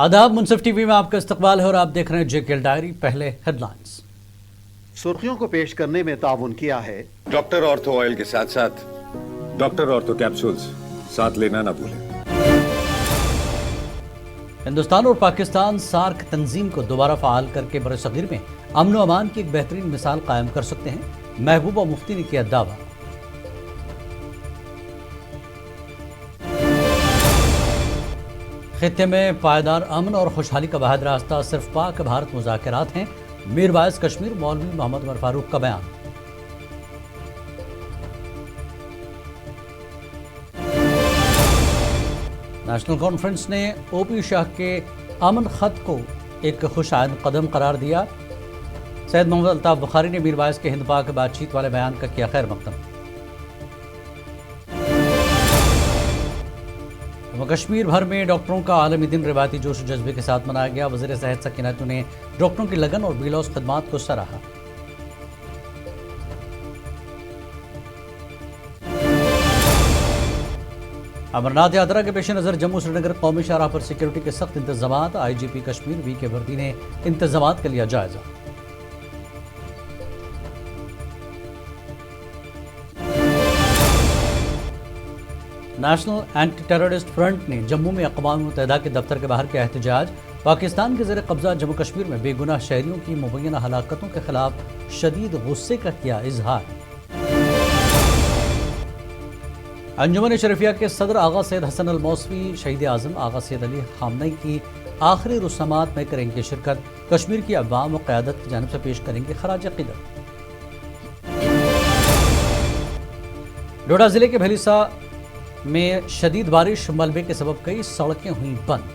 आदाब, मुनसिफ टीवी में आपका इस्तकबाल है और आप देख रहे हैं जेकेएल डायरी। पहले हेडलाइंस। सुर्खियों को पेश करने में ताउन किया है डॉक्टर ऑर्थो ऑयल के साथ साथ डॉक्टर ऑर्थो कैप्सूल्स साथ लेना ना भूलें। हिंदुस्तान और पाकिस्तान सार्क तंजीम को दोबारा फ़ाल करके बरसगीर में अमन व अमान की एक बेहतरीन मिसाल कायम कर सकते हैं। महबूबा मुफ्ती ने किया दावा। खित्ते में पायदार अमन और खुशहाली का वाहिद रास्ता सिर्फ पाक भारत मुज़ाकरात हैं। मीर वाइस कश्मीर मौलवी मोहम्मद उमर फारूक का बयान। नेशनल कॉन्फ्रेंस ने ओपी शाह के अमन खत को एक खुशायन कदम करार दिया। सैयद मोहम्मद अल्ताफ बुखारी ने मीर वाइस के हिंद पाक बातचीत वाले बयान का किया खैर मकदम। कश्मीर भर में डॉक्टरों का आलमी दिन रिवायती जोश और जज्बे के साथ मनाया गया। वज़ीर सेहत सकीनतुन ने डॉक्टरों की लगन और बेलौस खदमात को सराहा। अमरनाथ यात्रा के पेश नज़र जम्मू श्रीनगर कौमी शाहराह पर सिक्योरिटी के सख्त इंतजाम। IGP कश्मीर वी के वर्दी ने इंतजाम का लिया जायजा। नेशनल एंटी टेररिस्ट फ्रंट ने जम्मू में अक़वाम मुत्तहिदा के दफ्तर के बाहर किया एहतजाज। पाकिस्तान के ज़ेर कब्ज़ा जम्मू कश्मीर में बेगुनाह शहरियों की मुबैना हलाकतों के खिलाफ शदीद गुस्से का किया इजहार। अंजुमन शरीफिया के सदर आगा सैयद हसन अल मौसवी शहीद आज़म आगा सैयद अली खामनई की आखिरी रस्मात में करेंगे शिरकत। कश्मीर की अवाम व क़यादत की जानिब से पेश करेंगे खराज अक़ीदत। डोडा ज़िले के भलीसा में शदीद बारिश मलबे के सबब कई सड़कें हुई बंद।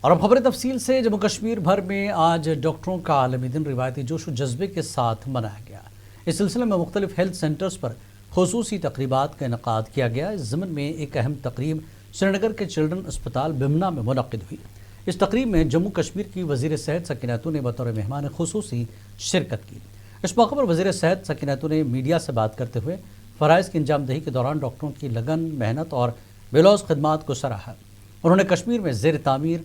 और अब खबरें तफसील से। जम्मू कश्मीर भर में आज डॉक्टरों का आलमी दिन रिवायती जोश व जज्बे के साथ मनाया गया। इस सिलसिले में मुख्तलिफ हेल्थ सेंटर्स पर खुसूसी तकरीबात का इनेकाद किया गया। इस ज़मन में एक अहम तकरीब श्रीनगर के चिल्ड्रन अस्पताल बिमना में मुनक्किद हुई। इस तकरीब में जम्मू कश्मीर की वज़ीर सेहत सकीनतुन ने बतौर मेहमान खुसूसी शिरकत की। इस मौके पर वज़ीर सेहत सकीनतुन ने मीडिया से बात करते हुए फ़राइज़ की अंजामदही के दौरान डॉक्टरों की लगन, मेहनत और बेलौस खदमात को सराहा। उन्होंने कश्मीर में ज़ेर तामीर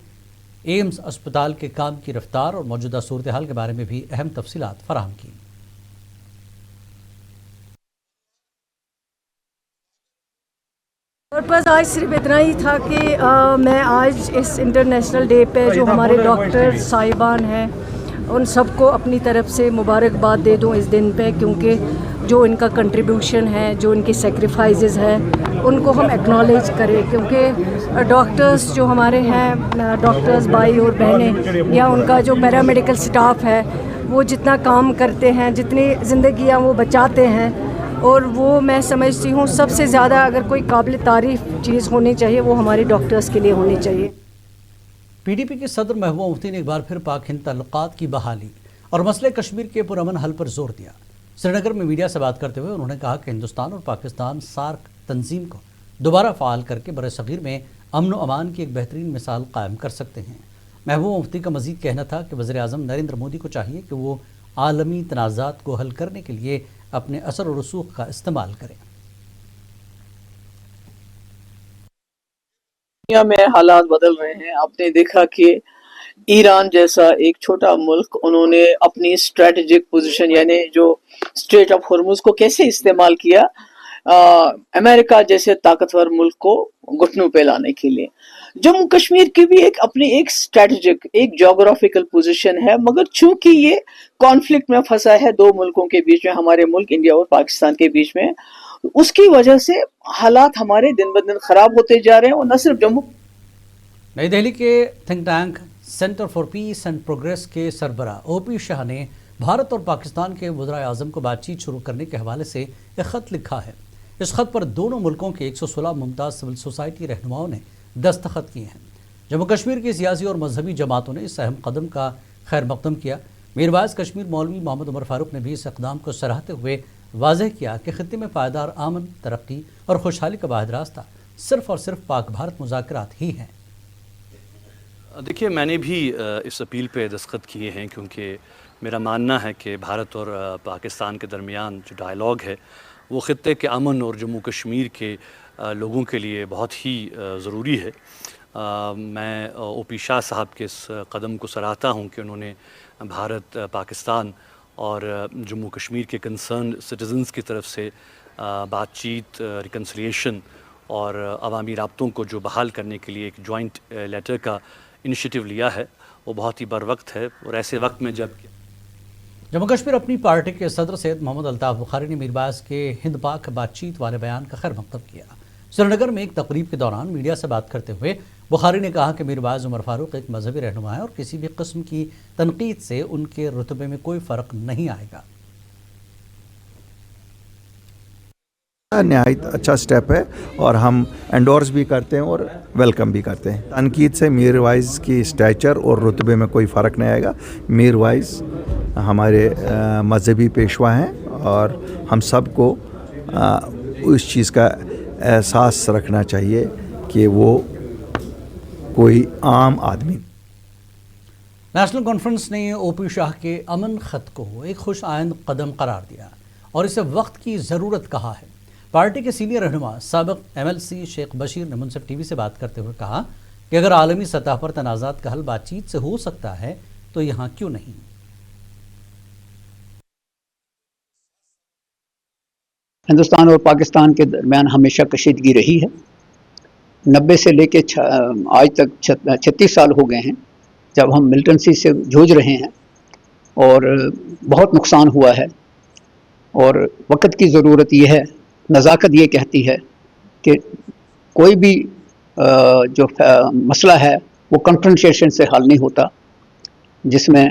एम्स अस्पताल के काम की रफ्तार और मौजूदा सूरत हाल के बारे में भी अहम तफसीलात फराहम की। पर्पज़ आज सिर्फ इतना ही था कि मैं आज इस इंटरनेशनल डे पे जो हमारे डॉक्टर साहिबान हैं उन सबको अपनी तरफ से मुबारकबाद दे दूं इस दिन पे, क्योंकि जो इनका कंट्रीब्यूशन है, जो इनके सेक्रीफाइसेस हैं, उनको हम एक्नॉलेज करें। क्योंकि डॉक्टर्स जो हमारे हैं, डॉक्टर्स भाई और बहनें या उनका जो पैरामेडिकल स्टाफ है, वो जितना काम करते हैं, जितनी ज़िंदगियाँ वो बचाते हैं, और वो मैं समझती हूँ सबसे ज़्यादा अगर कोई काबिल तारीफ़ चीज़ होनी चाहिए वो हमारे डॉक्टर्स के लिए होनी चाहिए। PDP के सदर महबूबा मुफ्ती ने एक बार फिर पाक हिंद ताल्लुकात की बहाली और मसले कश्मीर के पुरअमन हल पर जोर दिया। श्रीनगर में मीडिया से बात करते हुए उन्होंने कहा कि हिंदुस्तान और पाकिस्तान सार्क तंजीम को दोबारा फ़ाल करके बरसगीर में अमन व अमान की एक बेहतरीन मिसाल कायम कर सकते हैं। महबूबा मुफ्ती का मज़ीद कहना था कि वज़ीर आज़म नरेंद्र मोदी को चाहिए कि वो आलमी तनाज़ात को हल करने के लिए अपने असर और रसूख का इस्तेमाल करें। दुनिया में हालात बदल रहे हैं। आपने देखा कि ईरान जैसा एक छोटा मुल्क, उन्होंने अपनी स्ट्रेटेजिक पोजीशन यानी जो स्ट्रेट ऑफ हॉर्मुज को कैसे इस्तेमाल किया अमेरिका जैसे ताकतवर मुल्क को घुटनों पे लाने के लिए। जम्मू कश्मीर की भी अपनी एक स्ट्रेटेजिक, एक ज्योग्राफिकल पोजीशन है, मगर चूंकि ये कॉन्फ्लिक्ट में फंसा है दो मुल्कों के बीच में, हमारे मुल्क इंडिया और पाकिस्तान के बीच में, उसकी वजह से हालात हमारे दिन ब दिन खराब होते जा रहे हैं। और न सिर्फ जम्मू। नई दिल्ली के think tank centre for piece and progress के सरबरा OP शाह ने भारत और पाकिस्तान के वज़ीर आज़म को बातचीत शुरू करने के हवाले से एक ख़त लिखा है। इस खत पर दोनों मुल्कों के 116 मुमताज़ सिविल सोसाइटी रहनुमाओं ने दस्तखत किए हैं। जम्मू कश्मीर की सियासी और मजहबी जमातों ने इस अहम कदम का खैर मकदम किया। मीर वाइस कश्मीर मौलवी मोहम्मद उमर फारूक ने भी इस इक़दाम को सराहते हुए वाज़ेह किया कि खित्ते में पायदार अमन, तरक्की और खुशहाली का वाहिद रास्ता सिर्फ और सिर्फ पाक भारत मुज़ाकरात ही हैं। देखिए, मैंने भी इस अपील पे दस्तखत किए हैं, क्योंकि میرا ماننا ہے کہ بھارت اور پاکستان کے درمیان جو ڈائلاگ ہے وہ خطے کے امن اور جموں کشمیر کے لوگوں کے لیے بہت ہی ضروری ہے۔ میں او پی شاہ صاحب کے اس قدم کو سراہتا ہوں کہ انہوں نے بھارت، پاکستان اور جموں کشمیر کے کنسرن سٹیزنز کی طرف سے بات چیت، ریکنسلیشن اور عوامی رابطوں کو جو بحال کرنے کے لیے ایک جوائنٹ لیٹر کا انیشیٹو لیا ہے، وہ بہت ہی بروقت ہے، اور ایسے وقت میں جب جموں کشمیر اپنی پارٹی کے صدر سید محمد الطاف بخاری نے میرباز کے ہند پاک بات چیت والے بیان کا خیر مقدم کیا۔ سری نگر میں ایک تقریب کے دوران میڈیا سے بات کرتے ہوئے بخاری نے کہا کہ میرباز عمر فاروق ایک مذہبی رہنما ہے اور کسی بھی قسم کی تنقید سے ان کے رتبے میں کوئی فرق نہیں آئے گا۔ نہایت اچھا سٹیپ ہے اور ہم انڈورس بھی کرتے ہیں اور ویلکم بھی کرتے ہیں۔ تنقید سے میر وائز کی اسٹیچر اور رتبے میں کوئی فرق نہیں آئے گا۔ میر وائز ہمارے مذہبی پیشوا ہیں اور ہم سب کو اس چیز کا احساس رکھنا چاہیے کہ وہ کوئی عام آدمی۔ نیشنل کانفرنس نے او پی شاہ کے امن خط کو ایک خوش آئند قدم قرار دیا اور اسے وقت کی ضرورت کہا ہے۔ پارٹی کے سینئر رہنما سابق ایم ایل سی شیخ بشیر نے منصف ٹی وی سے بات کرتے ہوئے کہا کہ اگر عالمی سطح پر تنازعات کا حل بات چیت سے ہو سکتا ہے تو یہاں کیوں نہیں۔ ہندوستان اور پاکستان کے درمیان ہمیشہ کشیدگی رہی ہے۔ 90 سے لے کے آج تک 36 سال ہو گئے ہیں جب ہم ملٹنسی سے جوجھ رہے ہیں اور بہت نقصان ہوا ہے، اور وقت کی ضرورت یہ ہے، نزاکت یہ کہتی ہے کہ کوئی بھی جو مسئلہ ہے وہ کنفرنٹیشن سے حل نہیں ہوتا، جس میں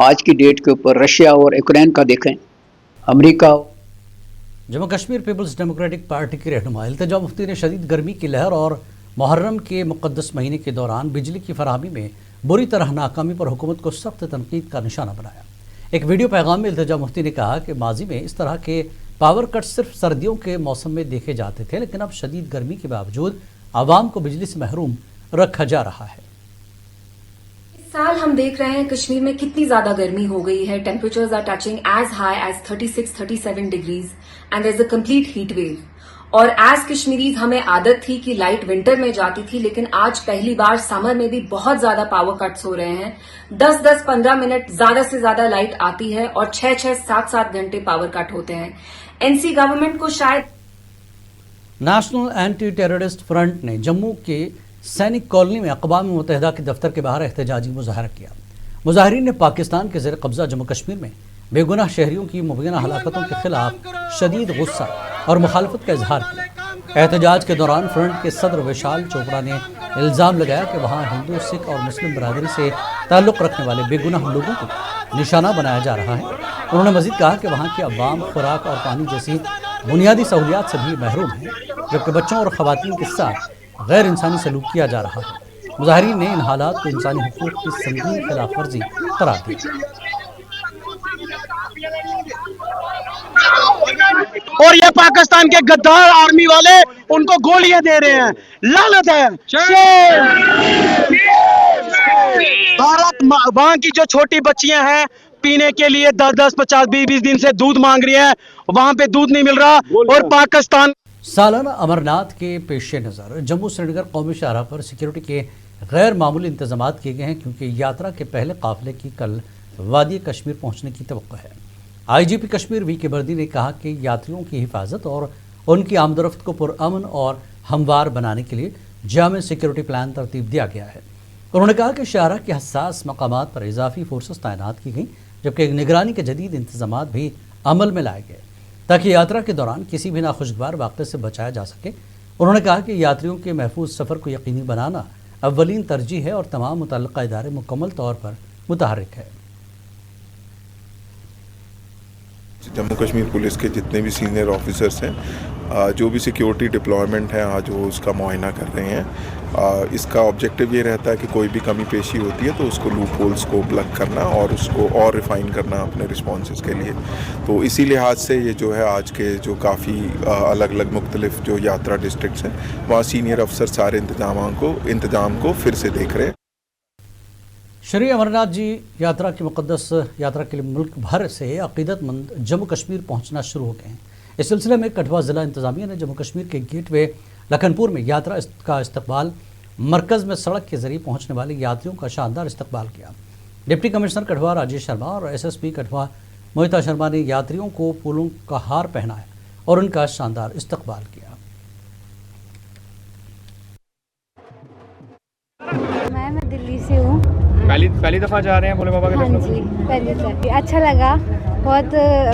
آج کی ڈیٹ کے اوپر رشیا اور یوکرین کا دیکھیں، امریکہ۔ Jammu Kashmir Peoples Democratic Party کے رہنما التجا مفتی نے شدید گرمی کی لہر اور محرم کے مقدس مہینے کے دوران بجلی کی فراہمی میں بری طرح ناکامی پر حکومت کو سخت تنقید کا نشانہ بنایا۔ ایک ویڈیو پیغام میں التجا مفتی نے کہا کہ ماضی میں اس طرح کے پاور کٹ صرف سردیوں کے موسم میں دیکھے جاتے تھے، لیکن اب شدید گرمی کے باوجود عوام کو بجلی سے محروم رکھا جا رہا ہے۔ اس سال ہم دیکھ رہے ہیں کشمیر میں کتنی زیادہ گرمی ہو گئی ہے۔ Temperatures are touching as high as 36-37 degrees and there is a complete heat wave. اور ایز کشمیریز ہمیں عادت تھی کہ لائٹ ونٹر میں جاتی تھی، لیکن آج پہلی بار سمر میں بھی بہت زیادہ پاور کٹس ہو رہے ہیں۔ 10-15 منٹ زیادہ سے زیادہ لائٹ آتی ہے اور 6-7 گھنٹے پاور کٹ ہوتے ہیں۔ این سی گورنمنٹ کو شاید نیشنل اینٹی ٹیررسٹ فرنٹ نے جموں کے سینک کالونی میں اقوام متحدہ کے دفتر کے باہر احتجاجی مظاہرہ کیا۔ مظاہرین نے پاکستان کے زیر قبضہ جموں کشمیر میں بے گناہ شہریوں کی مبینہ ہلاکتوں کے خلاف شدید غصہ اور مخالفت کا اظہار کیا۔ احتجاج کے دوران فرنٹ کے صدر وشال چوپڑا نے الزام لگایا کہ وہاں ہندو، سکھ اور مسلم برادری سے تعلق رکھنے والے بے گناہ لوگوں کو نشانہ بنایا جا رہا ہے۔ انہوں نے مزید کہا کہ وہاں کے عوام خوراک اور پانی جیسی بنیادی سہولیات سے بھی محروم ہیں، جبکہ بچوں اور خواتین کے ساتھ غیر انسانی سلوک کیا جا رہا ہے۔ مظاہرین نے ان حالات کو انسانی حقوق کی سنگین خلاف ورزی قرار دی۔ اور یہ پاکستان کے غدار آرمی والے ان کو گولیاں دے رہے ہیں، لعنت ہے۔ بھارت وہاں کی جو چھوٹی بچیاں ہیں پینے کے لیے 10-10, 50, 20 دن سے دودھ مانگ رہی ہیں، وہاں پہ دودھ نہیں مل رہا۔ اور پاکستان سالانہ امرناتھ کے پیش نظر جموں سری نگر قومی شاہراہ پر سیکیورٹی کے غیر معمولی انتظامات کیے گئے ہیں، کیونکہ یاترا کے پہلے قافلے کی کل وادی کشمیر پہنچنے کی توقع ہے۔ آئی جی پی کشمیر وی کے بردی نے کہا کہ یاتریوں کی حفاظت اور ان کی آمد و رفت کو پرامن اور ہموار بنانے کے لیے جامع سیکیورٹی پلان ترتیب دیا گیا ہے۔ انہوں نے کہا کہ شاہراہ کے حساس مقامات پر اضافی فورسز تعینات کی گئیں، جبکہ نگرانی کے جدید انتظامات بھی عمل میں لائے گئے تاکہ یاترا کے دوران کسی بھی ناخوشگوار واقعے سے بچایا جا سکے۔ انہوں نے کہا کہ یاتریوں کے محفوظ سفر کو یقینی بنانا اولین ترجیح ہے اور تمام متعلقہ ادارے مکمل طور پر متحرک ہے۔ جموں کشمیر پولیس کے جتنے بھی سینئر آفیسرس ہیں، جو بھی سیکیورٹی ڈپلائمنٹ ہے آج وہ اس کا معائنہ کر رہے ہیں۔ اس کا آبجیکٹیو یہ رہتا ہے کہ کوئی بھی کمی پیشی ہوتی ہے تو اس کو لوپ ہولز کو پلگ کرنا اور اس کو اور ریفائن کرنا اپنے رسپانسز کے لیے۔ تو اسی لحاظ سے یہ جو ہے آج کے جو کافی الگ الگ مختلف جو یاترا ڈسٹرکٹس ہیں وہاں سینئر افسر سارے انتظام کو پھر سے دیکھ رہے ہیں۔ श्री अमरनाथ जी यात्रा की मुक़द्दस यात्रा के लिए मुल्क भर से अक़ीदतमंद जम्मू कश्मीर पहुंचना शुरू हो गए हैं। इस सिलसिले में कठुआ ज़िला इंतज़ामिया ने जम्मू कश्मीर के गेटवे लखनपुर में यात्रा का इस्तकबाल मरकज़ में सड़क के ज़रिए पहुंचने वाले यात्रियों का शानदार इस्तकबाल किया। डिप्टी कमिश्नर कठुआ राजेश शर्मा और SSP कठुआ मोहिता शर्मा ने यात्रियों को फूलों का हार पहनाया और उनका शानदार इस्तकबाल किया। मैं दिल्ली से हूँ। पहली दफा जा रहे हैं भोले बाबा के हाँ जी, पहली दफा अच्छा लगा, बहुत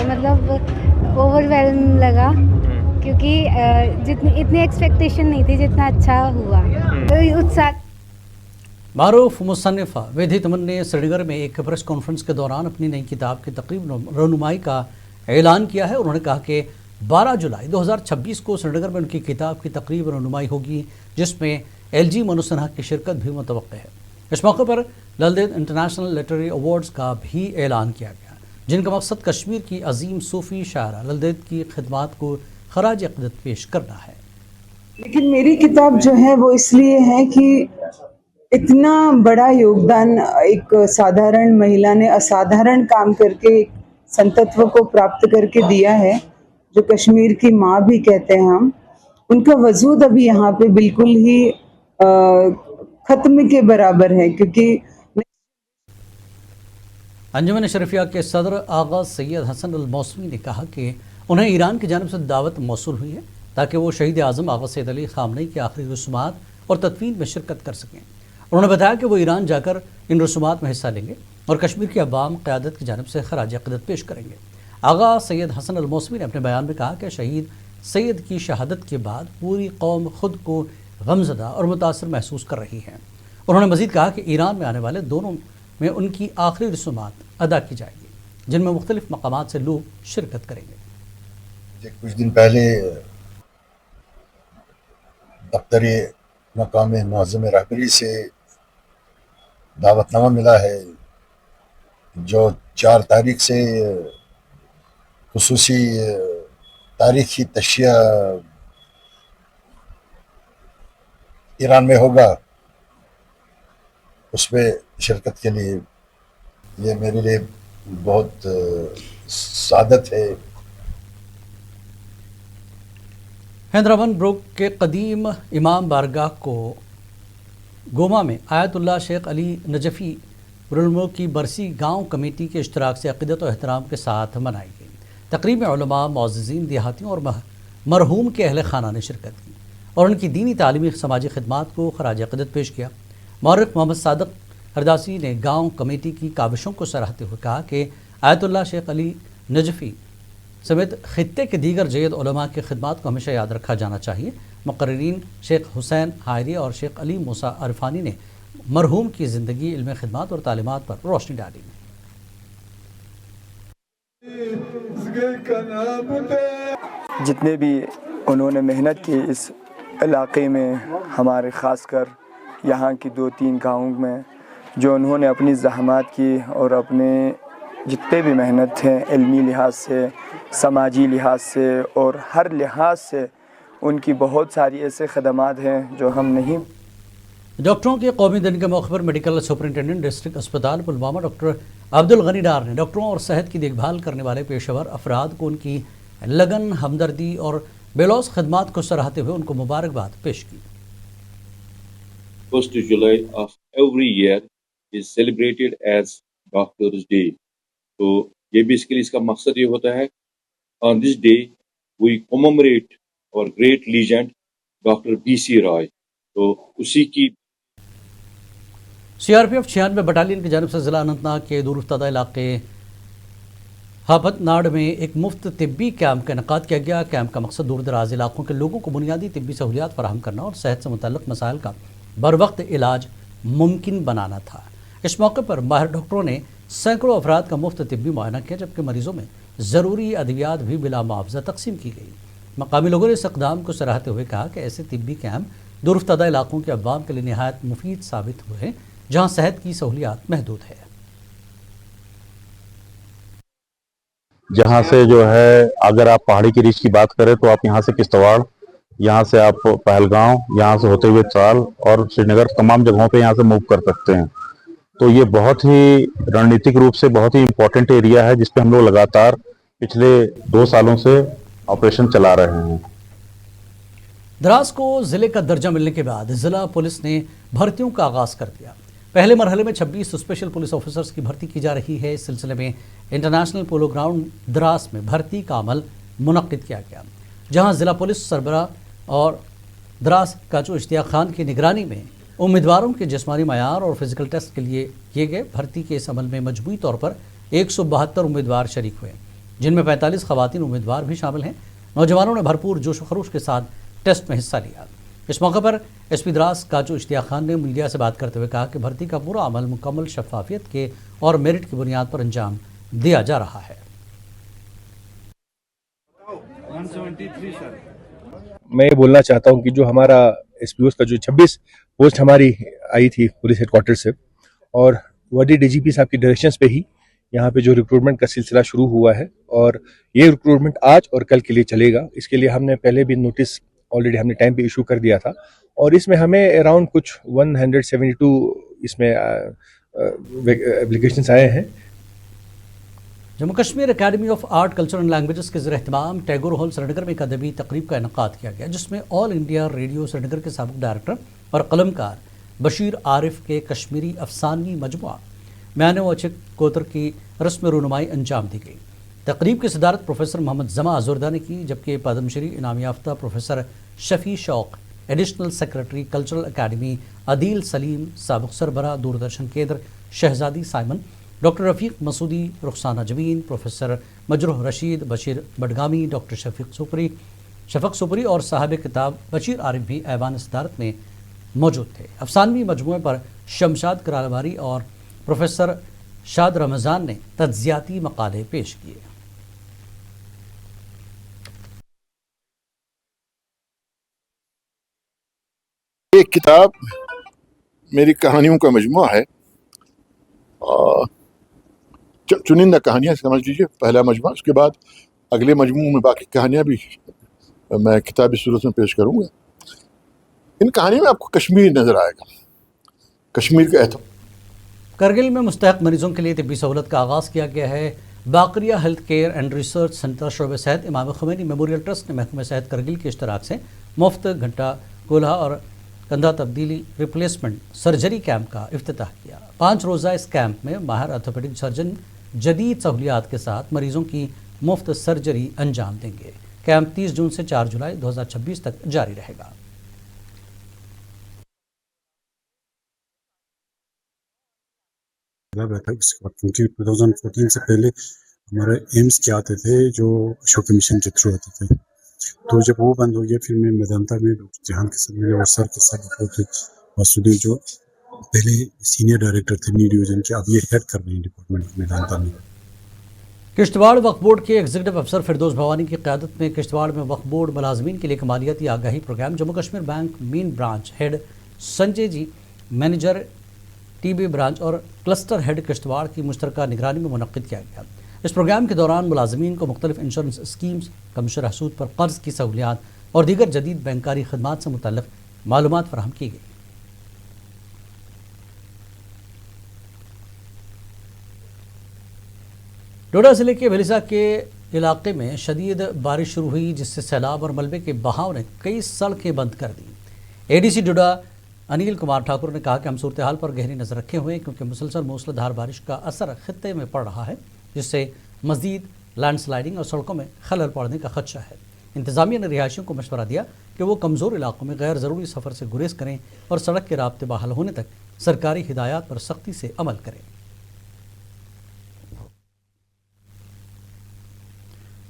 मतलब ओवरवेलम लगा, क्योंकि जितनी इतनी एक्सपेक्टेशन नहीं थी जितना अच्छा हुआ। तो उत्साह। मारूफ मुसन्निफ़ा वेदी तमन ने श्रीनगर में एक प्रेस कॉन्फ्रेंस के दौरान अपनी नई किताब की तकरीब रनुमाई का ऐलान किया है। उन्होंने कहा कि 12 जुलाई 2026 को श्रीनगर में उनकी किताब की तकरीब रनुमाई होगी, जिसमें LG मनोज सिन्हा की शिरकत भी मुतवक्के है। इस मौके पर ललदेद इंटरनेशनल लिटरेरी अवार्ड्स का भी ऐलान किया गया, जिनका मकसद कश्मीर की अजीम सूफ़ी शायरा ललदेद की खिदमात को खराज अक़ीदत पेश करना है। लेकिन मेरी किताब जो है वो इसलिए है कि इतना बड़ा योगदान एक साधारण महिला ने असाधारण काम करके संतत्व को प्राप्त करके दिया है, जो कश्मीर की माँ भी कहते हैं हम। उनका वजूद अभी यहाँ पे बिल्कुल ही ख़त्म के बराबर है, क्योंकि अंजुमन शरीफिया के सदर आगा सैयद हसन अल मौसमी ने कहा कि उन्हें ईरान की जानिब से दावत मौसूल हुई है ताकि वो शहीद आज़म आगा सैयद अली ख़ामनेई की आखिरी रसूमात और तदफीन में शिरकत कर सकें। उन्होंने बताया कि वो ईरान जाकर इन रसूमात में हिस्सा लेंगे और कश्मीर की अवाम क़यादत की जानिब से खराज अक़ीदत पेश करेंगे। आगा सैयद हसन अल मौसमी ने अपने बयान में कहा कि शहीद सैयद की शहादत के बाद पूरी कौम खुद को गमज़दा और मुतासर महसूस कर रही है। उन्होंने मज़ीद कहा कि ईरान में आने वाले दोनों में उनकी आखिरी रसूमात अदा की जाएगी, जिनमें मुख्तलिफ मकामात से लोग शिरकत करेंगे। कुछ दिन पहले दफ्तरी मकाम मुअज़्ज़म रहबरी से दावतनामा मिला है, जो 4 तारीख से खुसूसी तारीखी तशिया ईरान में होगा, उसमें शिरकत के लिए ये मेरे लिए बहुत सादत है। हैदराबाद ब्रोक के कदीम इमाम बारगाह को गोमा में आयतुल्लाह शेख अली नजफ़ी बुरुल्मुल्क की बरसी गांव कमेटी के इश्तराक से अक़ीदत और एहतराम के साथ मनाई गई। तकरीब में उलमा, मुअज़्ज़िज़ीन, देहातियों और मरहूम के अहले खाना ने शिरकत की और उनकी दीनी तालीमी समाजी खिदमात को खराज अक़ीदत पेश किया। मौरख़ मोहम्मद सादिक हरदासी ने गांव कमेटी की काविशों को सराहते हुए कहा कि आयतुल्लाह शेख अली नजफ़ी समेत खित्ते के दीगर जयद उलमा की खिदमात को हमेशा याद रखा जाना चाहिए। मुक़र्रिरीन शेख हुसैन हायरी और शेख अली मूसा अरफानी ने मरहूम की ज़िंदगी, इल्म खिदमात और तालीमात पर रोशनी डाली। जितने भी उन्होंने मेहनत की इस इलाके में, हमारे ख़ासकर यहाँ की 2-3 गाँव में, जो उन्होंने अपनी ज़हमात की और अपने जितने भी मेहनत थे इल्मी लिहाज से, समाजी लिहाज से और हर लिहाज से, उनकी बहुत सारी ऐसे खदमात हैं जो हम नहीं। डॉक्टरों के कौमी दिन के मौके पर मेडिकल सुपरिटेंडेंट डिस्ट्रिक्ट अस्पताल पुलवामा डॉक्टर अब्दुल गनी डार ने डॉक्टरों और सेहत की देखभाल करने वाले पेशेवर अफराद को उनकी लगन, हमदर्दी और बेलौस खदमात को सराहते हुए उनको मुबारकबाद पेश की। 1st July of every year is celebrated as Doctors Day. तो ये बेसिकली इसका मकसद ये होता है, on this day we commemorate our great legend doctor BC Roy. तो उसी की CRPF 96 बटालियन की जानिब से ज़िला अनंतनाग के दूरदराज इलाके हापतनाड़ में एक मुफ्त तिब्बी कैंप का इनेकाद किया गया। कैंप का मकसद दूर दराज इलाकों के लोगों को बुनियादी तिब्बी सहूलियात फराहम करना और सेहत से मुतल्लिक़ मसाइल का बर वक्त इलाज मुमकिन बनाना था। इस मौके पर माहिर डॉक्टरों ने सैकड़ों अफराद का मुफ्त तिब्बी मुआयना किया, जबकि मरीज़ों में ज़रूरी अद्वियात भी बिला मुआवजा तकसीम की गई। मकामी लोगों ने इस इक़दाम को सराहते हुए कहा कि ऐसे तिब्बी कैंप दूरदराज इलाकों के अवाम के लिए निहायत मुफीद साबित हुए हैं, जहाँ सेहत की सहूलियात महदूद है। जहाँ से जो है, अगर आप पहाड़ी की रीच की बात करें तो आप यहाँ से किश्तवाड़, यहाँ से आप पहलगांव, यहाँ से होते हुए त्राल और श्रीनगर, तमाम जगहों पे यहाँ से मूव कर सकते हैं। तो ये बहुत ही रणनीतिक रूप से बहुत ही इम्पोर्टेंट एरिया है जिस पे हम लोग लगातार पिछले 2 सालों से ऑपरेशन चला रहे हैं। द्रास को जिले का दर्जा मिलने के बाद जिला पुलिस ने भर्तियों का आगाज कर दिया। पहले मरहले में 26 स्पेशल पुलिस ऑफिसर्स की भर्ती की जा रही है। इस सिलसिले में इंटरनेशनल पोलो ग्राउंड द्रास में भर्ती का अमल मुनक्किद किया गया, जहां जिला पुलिस सरबराह और द्रास काजू इश्तियाक खान की निगरानी में उम्मीदवारों के जिस्मानी मयार और फिजिकल टेस्ट के लिए किए गए भर्ती के इस अमल में मजमूई तौर पर 172 उम्मीदवार शरीक हुए, जिनमें 45 खवातीन उम्मीदवार भी शामिल हैं। नौजवानों ने भरपूर जोश खरोश के साथ टेस्ट में हिस्सा लिया। इस मौके पर एसपी द्रास काजू इश्तियाक खान ने मीडिया से बात करते हुए कहा कि भर्ती का पूरा अमल मुकम्मल शफाफियत के और मेरिट की बुनियाद पर अंजाम दिया जा रहा है। मैं ये बोलना चाहता हूँ कि जो हमारा एसपीओ का जो 26 पोस्ट हमारी आई थी पुलिस हेडक्वार्टर से, और वडी डीजीपी साहब की डायरेक्शंस पे ही यहाँ पे जो रिक्रूटमेंट का सिलसिला शुरू हुआ है, और ये रिक्रूटमेंट आज और कल के लिए चलेगा। इसके लिए हमने पहले भी नोटिस ऑलरेडी हमने टाइम पे इशू कर दिया था, और इसमें हमें अराउंड कुछ 172 इसमें एप्लीकेशंस आए हैं। Jammu Kashmir academy of art culture and languages के ज़ेर-ए-एहतमाम टैगोर हॉल श्रीनगर में एक अदबी तकरीब का इनेकाद किया गया, जिसमें ऑल इंडिया रेडियो श्रीनगर के साबिक़ डायरेक्टर और कलमकार बशीर आरिफ के कश्मीरी अफसानवी मजमुआ म्यान व चिक कोतर की रस्म रूनुमाई अंजाम दी गई। तकरीब की सदारत प्रोफेसर मोहम्मद जमा अजुर्दा ने की, जबकि पद्मश्री इनाम याफ्ता professor Shafi Shauq, additional secretary cultural academy Adil Saleem, साबिक़ सरबरा Doordarshan Kendra Shahzadi Simon, doctor Rafiq Masoodi, Rukhsana Zameen, professor Majrooh Rashid, Bashir Badgami, doctor Shafaq Sopori और साहब किताब बशीर आरिफ भी ऐवान सदारत में मौजूद थे। अफसानवी मजमूए पर शमशाद करालवारी और प्रोफेसर शाद रमज़ान ने तज्जियाती मकाले पेश किए। एक किताब मेरी कहानियों का मजमुआ है, चुनिंदा कहानियाँ समझ लीजिए, पहला मजमुआ। उसके बाद अगले मजमू में बाकी कहानियाँ भी मैं किताबी सूरत में पेश करूँगा। इन कहानियों में आपको कश्मीर नज़र आएगा, कश्मीर का एहतमाम। करगिल में मुस्तहक मरीजों के लिए तिब्बी सहूलत का आगाज़ किया गया है। Bakaria health care and research centre शोबे सेहत इमाम ख़ुमैनी मेमोरियल ट्रस्ट ने महकमे सेहत करगिल के इश्तराक से मुफ्त घंटा कोल्हा और कंधा तब्दीली रिप्लेसमेंट सर्जरी कैंप का इफ्तिताह किया। 5 रोज़ा इस कैंप में माहिर ऑर्थोपेडिक सर्जन जदीद सहूलियात के साथ मरीजों की मुफ्त सर्जरी अंजाम देंगे। कैंप 30 जून से 4 जुलाई 2026 तक जारी रहेगा। बैठक 2014 से पहले हमारे एम्स के आते थे जो अशोक मिशन के थ्रू आते थे, तो जब वो बंद हो गया फिर मैं मेदांता में डॉक्टर जहान के साथ और सर के साथ वासुदेव जो पहले सीनियर डायरेक्टर थे न्यू डिवीजन के, अब ये हेड कर रहे हैं डिपार्टमेंट मेदांता में। किश्तवाड़ वक्फ बोर्ड के एग्जीक्यूटिव अफसर फिरदौस भवानी की क़यादत में किश्तवाड़ में वक्फ बोर्ड मुलाजमीन के लिए कमालियाती आगाही programme Jammu Kashmir bank main branch head Sanjay ji, manager TB branch और क्लस्टर हेड किश्तवाड़ की मुश्तरका निगरानी में मुनक्किद किया गया। इस प्रोग्राम के दौरान मुलाजमीन को मुख्तलिफ इंश्योरेंस स्कीम्स, कमीशन रसूद पर कर्ज की सहूलियात और दीगर जदीद बैंकारी खदमात से मुतल्लिक़ मालूमात फराहम की गई। डोडा ज़िले के वेलिसा के इलाके में शदीद बारिश शुरू हुई, जिससे सैलाब और मलबे के बहाव ने कई सड़कें बंद कर दी। एडीसी डोडा अनिल कुमार ठाकुर ने कहा कि हम सूरत हाल पर गहरी नज़र रखे हुए हैं, क्योंकि मुसलसल मूसलाधार बारिश का असर खित्ते में पड़ रहा है, जिससे मज़ीद लैंडस्लाइडिंग और सड़कों में खलल पड़ने का खदशा है। इंतज़ामिया ने रिहायशियों को मशवरा दिया कि वो कमज़ोर इलाकों में गैर ज़रूरी सफ़र से गुरेज करें और सड़क के राब्ते बहाल होने तक सरकारी हिदायत पर सख्ती से अमल करें।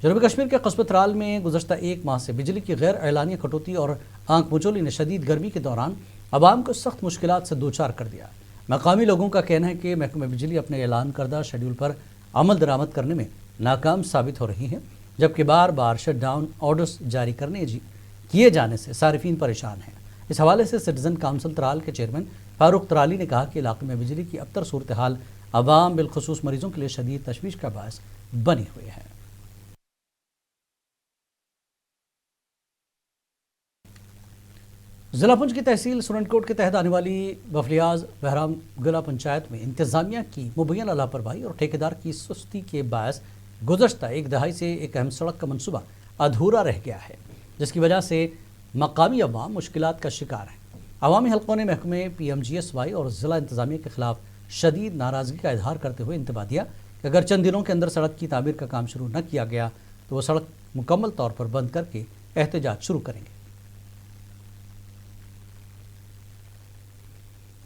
जनूबी कश्मीर के कस्बे त्राल में गुज़श्ता 1 माह से बिजली की गैर एलानिया कटौती और आंख मुचोली ने शदीद गर्मी के दौरान आवाम को सख्त मुश्किलात से दो चार कर दिया। मकामी लोगों का कहना है कि महकमा बिजली अपने ऐलान करदा शेड्यूल पर अमल दरामद करने में नाकाम साबित हो रही है, जबकि बार बार शट डाउन ऑर्डर्स जारी किए जाने से सारिफीन परेशान हैं। इस हवाले से सिटीजन काउंसिल त्राल के चेयरमैन फारूक तराली ने कहा कि इलाके में बिजली की अबतर सूरत हाल आवाम बिलखुसूस मरीजों के लिए शदीद तशवीश का बायस बनी हुई है। ضلع پنچ کی تحصیل سورنٹ کوٹ کے تحت آنے والی بفلیاز بہرام گلا پنچایت میں انتظامیہ کی مبینہ لاپرواہی اور ٹھیکیدار کی سستی کے باعث گزشتہ ایک دہائی سے ایک اہم سڑک کا منصوبہ ادھورا رہ گیا ہے، جس کی وجہ سے مقامی عوام مشکلات کا شکار ہیں۔ عوامی حلقوں نے محکمے PMGSY اور ضلع انتظامیہ کے خلاف شدید ناراضگی کا اظہار کرتے ہوئے انتباہ دیا کہ اگر چند دنوں کے اندر سڑک کی تعمیر کا کام شروع نہ کیا گیا تو وہ سڑک مکمل طور پر بند کر کے احتجاج شروع کریں گے۔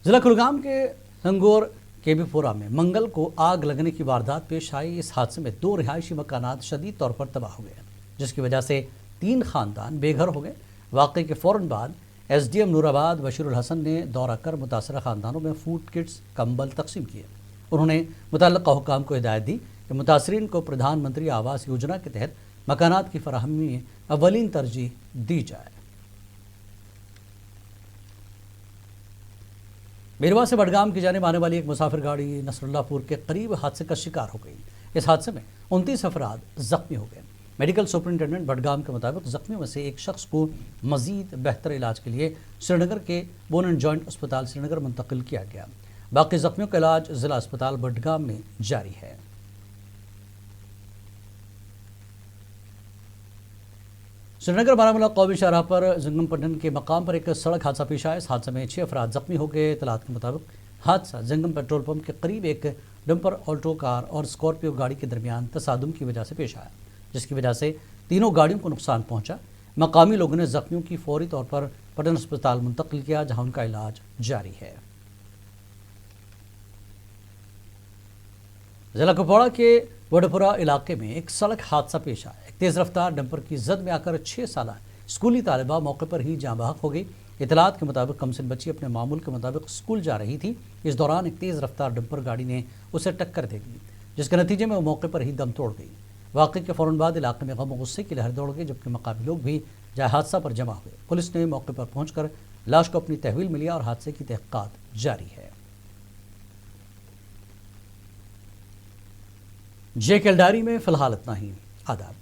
ضلع کلگام کے سنگور KB پورہ میں منگل کو آگ لگنے کی واردات پیش آئی۔ اس حادثے میں 2 رہائشی مکانات شدید طور پر تباہ ہو گئے، جس کی وجہ سے 3 خاندان بے گھر ہو گئے۔ واقعے کے فوراً بعد SDM نور آباد بشیر الحسن نے دورہ کر متاثرہ خاندانوں میں فوڈ کٹس کمبل تقسیم کیے۔ انہوں نے متعلقہ حکام کو ہدایت دی کہ متاثرین کو پردھان منتری آواس یوجنا کے تحت مکانات کی فراہمی میں اولین ترجیح دی جائے۔ بیروا سے بڈگام کی جانب آنے والی ایک مسافر گاڑی نصر اللہ پور کے قریب حادثے کا شکار ہو گئی۔ اس حادثے میں 29 افراد زخمی ہو گئے۔ میڈیکل سپرنٹینڈنٹ بڈگام کے مطابق زخمیوں میں سے ایک شخص کو مزید بہتر علاج کے لیے سری نگر کے بون اینڈ جوائنٹ اسپتال سری نگر منتقل کیا گیا۔ باقی زخمیوں کا علاج ضلع اسپتال بڈگام میں جاری ہے۔ سری نگر بارہمولہ قومی شاہراہ پر زنگم پٹن کے مقام پر ایک سڑک حادثہ پیش آیا۔ اس حادثے میں 6 افراد زخمی ہو گئے۔ اطلاعات کے مطابق حادثہ زنگم پیٹرول پمپ کے قریب ایک ڈمپر آلٹو کار اور اسکارپیو گاڑی کے درمیان تصادم کی وجہ سے پیش آیا، جس کی وجہ سے تینوں گاڑیوں کو نقصان پہنچا۔ مقامی لوگوں نے زخمیوں کی فوری طور پر پٹن اسپتال منتقل کیا، جہاں ان کا علاج جاری ہے۔ ضلع کپواڑہ کے وڈپورہ علاقے میں ایک سڑک حادثہ پیش آیا۔ ایک تیز رفتار ڈمپر کی زد میں آ کر 6 سالہ اسکولی طالبہ موقع پر ہی جاں بحق ہو گئی۔ اطلاعات کے مطابق کمسن بچی اپنے معمول کے مطابق اسکول جا رہی تھی۔ اس دوران ایک تیز رفتار ڈمپر گاڑی نے اسے ٹکر دے دی، جس کے نتیجے میں وہ موقع پر ہی دم توڑ گئی۔ واقعے کے فوراً بعد علاقے میں غم و غصے کی لہر دوڑ گئی، جبکہ مقامی لوگ بھی جائے حادثہ پر جمع ہوئے۔ پولیس نے موقع پر پہنچ کر لاش کو اپنی تحویل میں لیا اور حادثے کی تحقیقات جاری ہے۔ JKL ڈائری میں فی الحال اتنا ہی۔ آداب۔